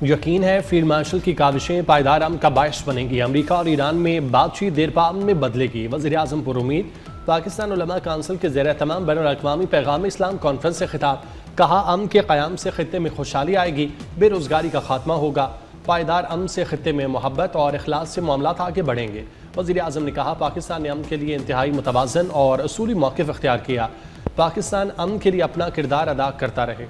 यकीन है field marshal की काविशें पायदार अमन का बायस बनेंगी। अमरीका और ईरान में बातचीत देरपा में बदलेगी। वज़ीर आज़म पुरुमीद। पाकिस्तान उलमा काउंसिल के ज़ेर तमाम बैनुल-अक़वामी पैगाम इस्लाम कॉन्फ्रेंस से खिताब। कहा अमन के क़याम से खित्ते में खुशहाली आएगी, बेरोज़गारी का खात्मा होगा। पायदार अमन से खित्ते में मोहब्बत और इखलास से मामलात आगे बढ़ेंगे। वज़ीर आज़म ने कहा पाकिस्तान ने अमन के लिए इंतहाई मुतवाज़न और असूली मौक़िफ़ इख्तियार किया। पाकिस्तान अमन के लिए अपना किरदार अदा करता रहे।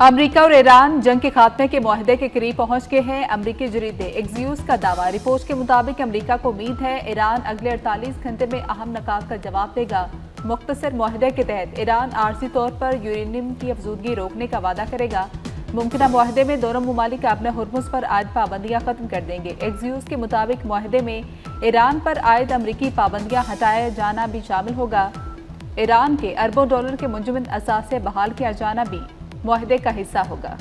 अमरीका और ईरान जंग के खात्मे के मुआहदे के करीब पहुंच गए हैं। अमरीकी जरीदे एक्सियोस का दावा। रिपोर्ट के मुताबिक अमरीका को उम्मीद है ईरान अगले 48 घंटे में अहम नकात का जवाब देगा। मुख्तसर मुआहदे के तहत ईरान आर्जी तौर पर यूरेनियम की अफजूदगी रोकने का वादा करेगा। मुमकिन मुआहदे में दोनों ममालिक अपने हुर्मुज़ पर आयद पाबंदियां खत्म कर देंगे। एक्सियोस के मुताबिक मुआहदे में ईरान पर आयद अमरीकी पाबंदियां हटाया जाना भी शामिल होगा। ईरान के अरबों डॉलर के मुंजमद असासे बहाल किया जाना भी मुआहदे का हिस्सा होगा।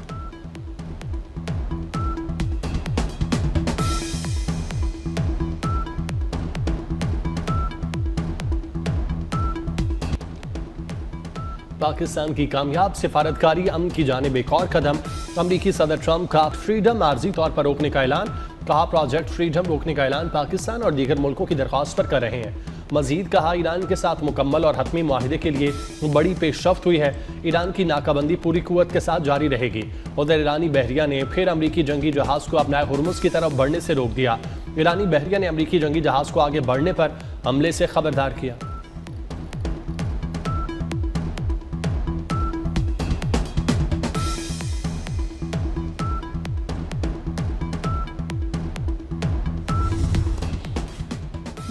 पाकिस्तान की कामयाब सिफारतकारी अमन की जानिब एक और कदम। अमरीकी सदर ट्रंप का फ्रीडम आर्जी तौर पर रोकने का ऐलान। कहा प्रोजेक्ट फ्रीडम रोकने का ऐलान पाकिस्तान और दीगर मुल्कों की दरख्वास्त पर कर रहे हैं। मजीद कहा ईरान के साथ मुकम्मल और हतमी मुआहिदे के लिए बड़ी पेशरफ्त हुई है। ईरान की नाकाबंदी पूरी कुव्वत के साथ जारी रहेगी। उधर ईरानी बहरिया ने फिर अमरीकी जंगी जहाज को अपने हुर्मुज़ की तरफ बढ़ने से रोक दिया। ईरानी बहरिया ने अमरीकी जंगी जहाज को आगे बढ़ने पर हमले से खबरदार किया।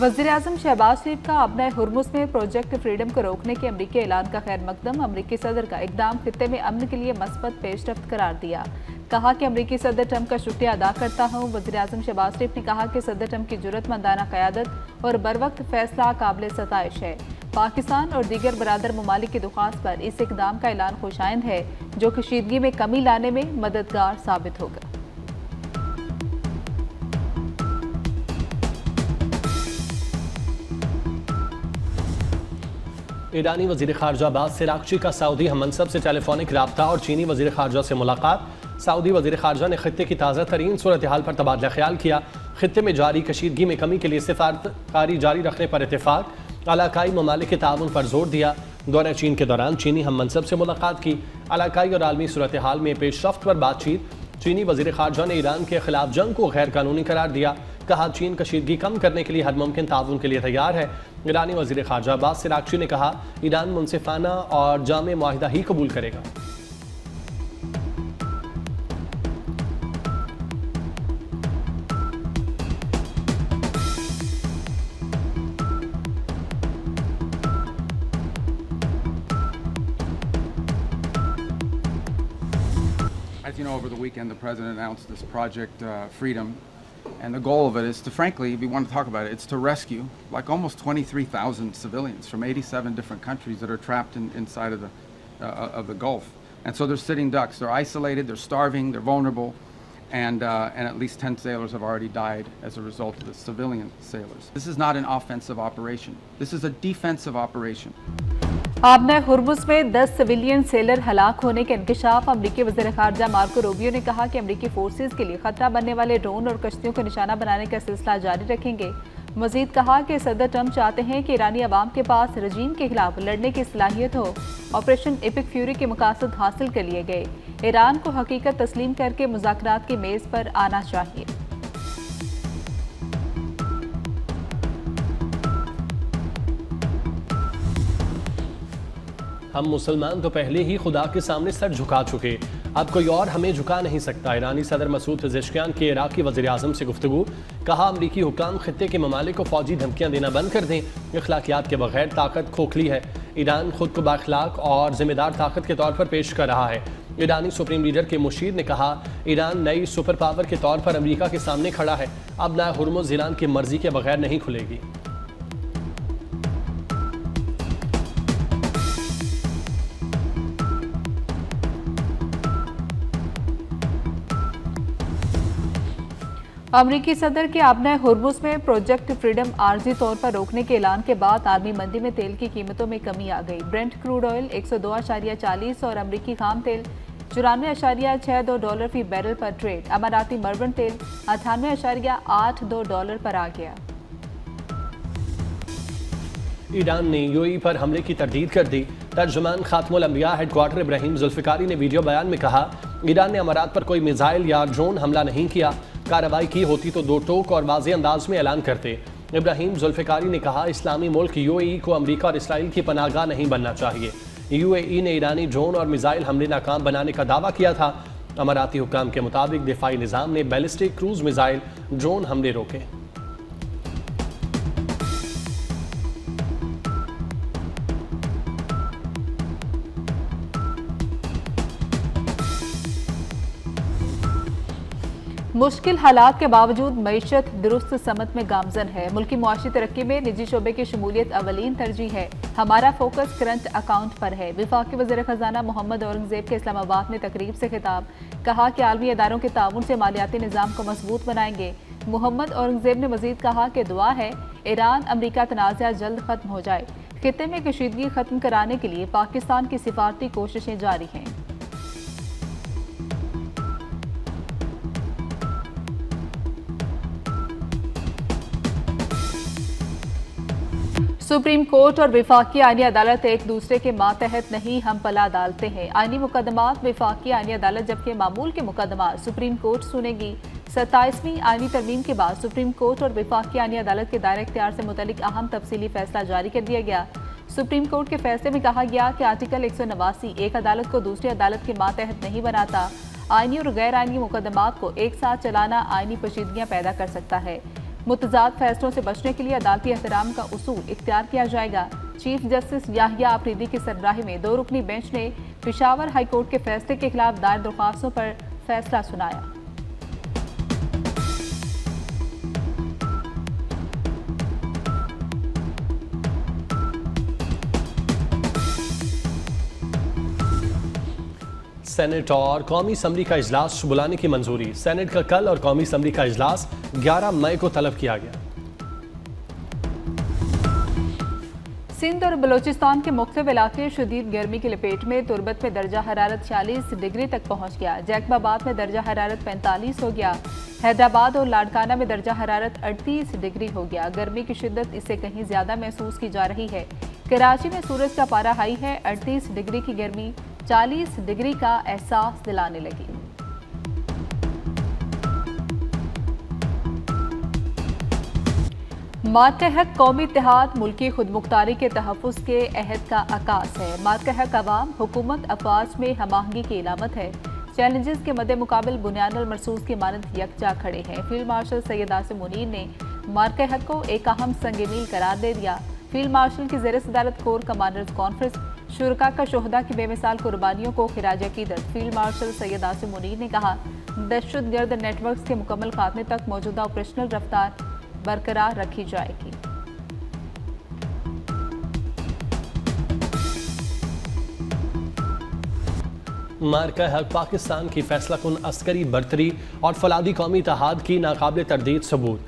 वज़ीर आज़म शहबाज शरीफ का अपने हुर्मुज़ में प्रोजेक्ट फ्रीडम को रोकने के अमरीकी ऐलान का खैर मकदम। अमरीकी सदर का इकदाम खित्ते में अमन के लिए मस्बत पेशरफ्त करार दिया। कहा कि अमरीकी सदर ट्रंप का शुक्रिया अदा करता हूँ। वज़ीर आज़म शहबाज शरीफ ने कहा कि सदर ट्रंप की जुर्रतमंदाना क़यादत और बरवक्त फैसला काबिल सताइश है। पाकिस्तान और दीगर बरादर ममालिक की दुखास्त पर इस इकदाम का ऐलान खुशाइंद है, जो कशीदगी में कमी लाने में मददगार साबित होगा। ईरानी वज़ीर ख़ारजा अब्बास अराग़ची का सऊदी हममनसब से टेलीफोनिक रब्ता और चीनी वज़ीर ख़ारजा से मुलाकात। सऊदी वज़ीर ख़ारजा ने खित्ते की ताज़ा तरीन सूरत हाल पर तबादला ख्याल किया। खित्ते में जारी कशीदगी में कमी के लिए सिफारतकारी जारी रखने पर इत्तेफाक। इलाकाई ममालिक के ताउन पर जोर दिया। दौरे चीन के दौरान चीनी हममनसब से मुलाकात की। इलाकाई और आलमी सूरत हाल में पेशरफ्त पर बातचीत। चीनी वज़ीर ख़ारजा ने ईरान के खिलाफ जंग को गैर कानूनी करार दिया। कहा चीन कशीदगी कम करने के लिए हर मुमकिन ताउन के लिए तैयार है। ईरानी वज़ीर ख़ारजा अब्बास अराग़ची ने कहा ईरान मुनसिफाना और जामे मुआहिदा ही कबूल करेगा। As you know, over the weekend, the president announced this project, Freedom, and the goal of it is to, frankly, if you want to talk about it, it's to rescue like almost 23,000 civilians from 87 different countries that are trapped inside of the Gulf. And so they're sitting ducks. They're isolated. They're starving. They're vulnerable. And at least 10 sailors have already died as a result of the civilian sailors. This is not an offensive operation. This is a defensive operation. आपने Hormuz में 10 civilian seller हलाक होने के इंकशाफ। अमरीकी वज़ीर ख़ारजा Marco Rubio ने कहा कि अमरीकी फोर्सेज के लिए खतरा बनने वाले ड्रोन और कश्तियों को निशाना बनाने का सिलसिला जारी रखेंगे। मजीद कहा कि सदर ट्रंप चाहते हैं कि ईरानी अवाम के पास रजीम के खिलाफ लड़ने की सलाहियत हो। ऑपरेशन एपिक फ्यूरी के मकासद हासिल कर लिए गए। ईरान को हकीकत तस्लीम करके मुज़ाकरात की मेज़ पर आना चाहिए। हम मुसलमान तो पहले ही खुदा के सामने सर झुका चुके, अब कोई और हमें झुका नहीं सकता। ईरानी सदर मसूद पेज़ेश्कियान की इराक़ी वज़ीर आज़म से गुफ्तगू। कहा अमरीकी हुक्काम खित्ते के ममालिक को फ़ौजी धमकियाँ देना बंद कर दें। इखलाकियात के बगैर ताकत खोखली है। ईरान खुद को बाखलाक और ज़िम्मेदार ताकत के तौर पर पेश कर रहा है। ईरानी सुप्रीम लीडर के मुशीर ने कहा ईरान नई सुपर पावर के तौर पर अमरीका के सामने खड़ा है। अब नया हुर्मुज़ ईरान की मर्जी के बगैर नहीं खुलेगी। अमरीकी सदर के आपना हुर्मुज में प्रोजेक्ट फ्रीडम आर्जी तौर पर रोकने के ऐलान के बाद आलमी मंदी में तेल की कीमतों में कमी आ गई। ब्रेंट क्रूड ऑयल 102.40 और अमरीकी खाम तेल 94.62 डॉलर फी बैरल पर ट्रेड। अमाराती मरबन तेल 98.82 डॉलर पर आ गया। ईरान ने यूएई पर हमले की तरदीद कर दी। तर्जुमान खातमुल अंबिया हेडक्वार्टर इब्राहिम जुल्फिकारी ने वीडियो बयान में कहा, ईरान ने अमारात पर कोई मिसाइल या ड्रोन हमला नहीं किया। कार्रवाई की होती तो दो टोक और वाज़ेह अंदाज में ऐलान करते। इब्राहिम जुल्फिकारी ने कहा, इस्लामी मुल्क यूएई को अमरीका और इसराइल की पनाहगाह नहीं बनना चाहिए। यूएई ने ईरानी ड्रोन और मिसाइल हमले नाकाम बनाने का दावा किया था। अमाराती हुक्काम के मुताबिक दिफाई निज़ाम ने बैलिस्टिक क्रूज मिसाइल ड्रोन हमले रोके। मुश्किल हालात के बावजूद मईशत दुरुस्त समत में गामजन है। मुल्की मुआशी तरक्की में निजी शोबे की शमूलियत अवलीन तरजीह है। हमारा फोकस करंट अकाउंट पर है। वफाकी वज़ीर ख़जाना मोहम्मद औरंगज़ेब के इस्लामाबाद में तकरीब से खिताब। कहा कि आलमी अदारों के ताउन से मालियाती निज़ाम को मजबूत बनाएंगे। मोहम्मद औरंगज़ेब ने मजीद कहा कि दुआ है ईरान अमरीका तनाज़ा जल्द खत्म हो जाए। खित्ते में कशीदगी खत्म कराने के लिए पाकिस्तान की सिफारती कोशिशें जारी हैं। सुप्रीम कोर्ट और विफाकी आईनी अदालत एक दूसरे के मातहत नहीं, हम पला डालते हैं। आईनी मुकदमात विफाकी आईनी अदालत जबकि मामूल के मुकदमात सुप्रीम कोर्ट सुनेगी। 27वीं आईनी तरमीम के बाद सुप्रीम कोर्ट और विफाकी आईनी अदालत के दायरे इख्तियार से मुतल्लिक अहम तफसीली फैसला जारी कर दिया गया। सुप्रीम कोर्ट के फैसले में कहा गया कि आर्टिकल 189 एक अदालत को दूसरी अदालत के मातहत नहीं बनाता। आईनी और गैर आईनी मुकदमात को एक साथ चलाना आईनी पेचीदगियां पैदा कर सकता है। मुतजाद फैसलों से बचने के लिए अदालती एहतराम का उसूल इख्तियार किया जाएगा। चीफ जस्टिस याहिया आफरीदी की सरबराही में 2 रुकनी बेंच ने पेशावर हाई कोर्ट के फैसले के खिलाफ दायर दरख्वास्तों पर फैसला सुनाया। सेनेट और कौमी असम्बली का इजलास बुलाने की मंजूरी। सेनेट का कल और कौमी असम्बली का इजलास 11 मई को तलब किया गया। सिंध और बलोचिस्तान के मुख्तलिफ इलाके शदीद गर्मी की लपेट में। तुरबत में दर्जा हरारत 46 डिग्री तक पहुंच गया। जैकबाबाद में दर्जा हरारत 45 हो गया। हैदराबाद और लाड़काना में दर्जा हरारत 38 डिग्री हो गया। गर्मी की शिद्दत इससे कहीं ज्यादा महसूस की जा रही है। कराची में सूरज का पारा हाई है। 38 डिग्री की गर्मी 40 डिग्री का एहसास दिलाने लगी। मातहत कौमी इत्तेहाद मुल्की खुदमुख्तारी के तहफ़्फ़ुज़ के अहद का आकाश है। मातहत अवाम हुकूमत अफवाज में हमाहंगी की इलामत है। चैलेंजेस के मद्दे मुकाबिल बुनियादुल मरसूस की मानद यकजा खड़े हैं। फील्ड मार्शल सैयद आसिम मुनीर ने मातहत को एक अहम संग मील करार दे दिया। फील्ड मार्शल की ज़ेर सदारत कोर कमांडर्स कॉन्फ्रेंस शुरका का शोहदा की बेमिसाल कुर्बानियों को खिराज अकीदत। फील्ड मार्शल सैयद आसिम मुनीर ने कहा, दहशतगर्द नेटवर्क के मुकम्मल खात्मे तक मौजूदा ऑपरेशनल रफ्तार बरकरार रखी जाएगी। मार्का हक पाकिस्तान की फैसलाकुन अस्करी बर्तरी और फलादी कौमी इत्तेहाद की नाकाबिल तरदीद सबूत।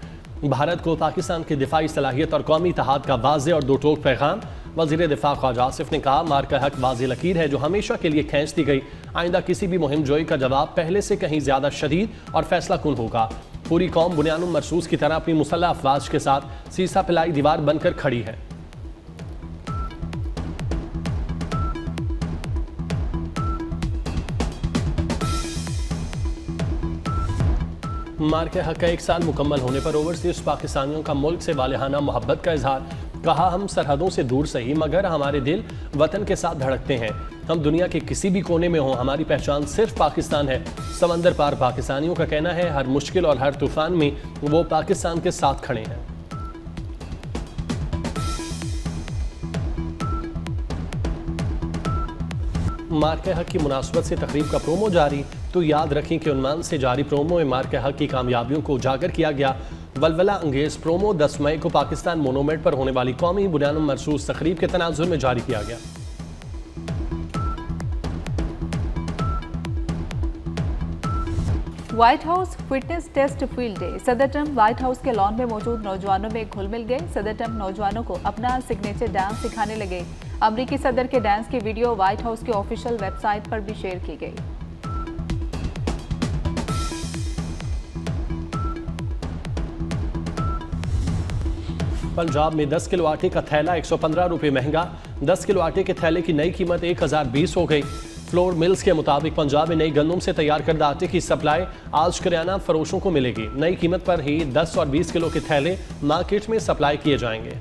भारत को पाकिस्तान की दिफाई सलाहियत और कौमी इत्तेहाद का वाज़े और दो टोक पैगाम। वज़ीर दिफा ख्वाजा आसिफ ने कहा, मार्का हक वाज़े लकीर है जो हमेशा के लिए खींच दी गई। आइंदा किसी भी मुहिम जोई का जवाब पहले से कहीं ज़्यादा शदीद और फैसलाकुन होगा। पूरी कौम बुनियानुल मरसूस की तरह अपनी मुसल्लह अफवाज के साथ सीसा पिलाई दीवार बनकर खड़ी है। मार्के हक का 1 साल मुकम्मल होने पर ओवरसीज पाकिस्तानियों का मुल्क से वालिहाना मोहब्बत का इजहार। कहा, हम सरहदों से दूर सही मगर हमारे दिल वतन के साथ धड़कते हैं। हम दुनिया के किसी भी कोने में हों, हमारी पहचान सिर्फ पाकिस्तान है। समंदर पार पाकिस्तानियों का कहना है, हर मुश्किल और हर तूफान में वो पाकिस्तान के साथ खड़े हैं। मार्के हक की मुनासबत से तकरीब का प्रोमो जारी। तो याद रखें कि उन्मान से जारी प्रोमो में मार्के हक की कामयाबियों को उजागर किया गया। वलवला अंगेज प्रोमो 10 मई को पाकिस्तान मोनोमेंट पर होने वाली कौमी बुनियानुल मरसूस तकरीब के तनाजुर में जारी किया गया। White House fitness test field day. सदर ट्रंप व्हाइट हाउस के लॉन में मौजूद नौजवानों में घुल मिल गए। सदर ट्रंप नौजवानों को अपना सिग्नेचर डांस सिखाने लगे। अमेरिकी सदर के डांस की वीडियो व्हाइट हाउस के ऑफिशियल वेबसाइट पर भी शेयर की गई। पंजाब में 10 किलो आटे का थैला 115 रुपये महंगा। 10 किलो आटे के थैले की नई कीमत 1020 हो गई। फ्लोर मिल्स के मुताबिक पंजाब में नई गंदम से तैयार करदा आटे की सप्लाई आज करियाना फरोशों को मिलेगी। नई कीमत पर ही 10 और 20 किलो के थैले मार्केट में सप्लाई किए जाएंगे।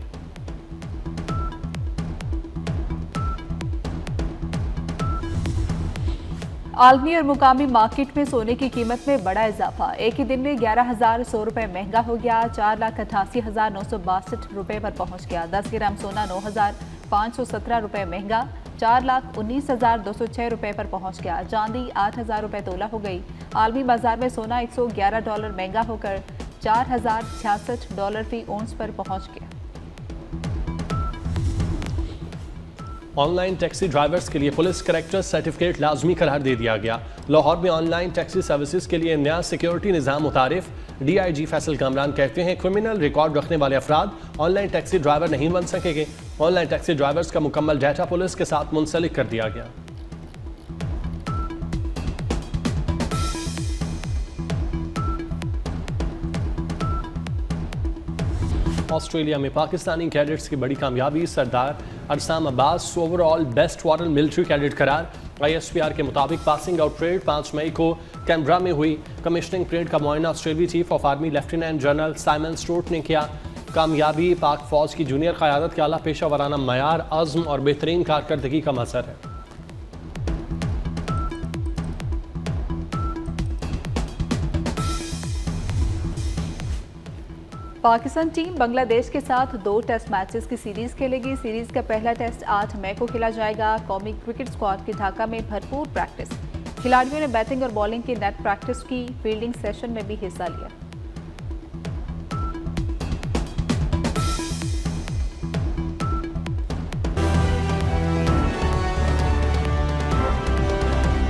आलमी और मुकामी मार्केट में सोने की कीमत में बड़ा इजाफा। एक ही दिन में 11,100 रुपये महंगा हो गया। 4,88,962 रुपये पर पहुंच गया। 10 ग्राम सोना 9,517 रुपये महंगा 4,19,206 रुपये पर पहुंच गया। चांदी 8,000 रुपये तोला हो गई। आलमी बाजार में सोना $111 महंगा होकर $4,066 फी औंस पर पहुंच गया। ऑनलाइन टैक्सी ड्राइवर्स के लिए पुलिस करेक्टर सर्टिफिकेट लाजमी करार दे दिया गया। लाहौर में ऑनलाइन टैक्सी सर्विसेज के लिए नया सिक्योरिटी निज़ाम मुतारिफ। DIG फैसल कामरान कहते हैं क्रिमिनल रिकॉर्ड रखने वाले अफराद ऑनलाइन टैक्सी ड्राइवर नहीं बन सकेंगे। ऑनलाइन टैक्सी ड्राइवर्स का मुकम्मल डाटा पुलिस के साथ मुंसलिक कर दिया गया। ऑस्ट्रेलिया में पाकिस्तानी कैडेट्स की बड़ी कामयाबी। Sardar Arsam Abbas overall best foreign military cadet करार। ISPR के मुताबिक पासिंग आउट परेड 5 मई को कैनबरा में हुई। कमिश्निंग परेड का मुआयना ऑस्ट्रेलियाई chief of army lieutenant general Simon Stuart ने किया। कामयाबी पाक फौज की जूनियर क़यादत के आला पेशा वराना मयार, अज़्म और बेहतरीन कारकर्दगी का मज़हर है। पाकिस्तान टीम बांग्लादेश के साथ 2 टेस्ट मैचेस की सीरीज खेलेगी। सीरीज का पहला टेस्ट 8 मई को खेला जाएगा। कौमी क्रिकेट स्क्वाड की ढाका में भरपूर प्रैक्टिस। खिलाड़ियों ने बैटिंग और बॉलिंग की नेट प्रैक्टिस की। फील्डिंग सेशन में भी हिस्सा लिया।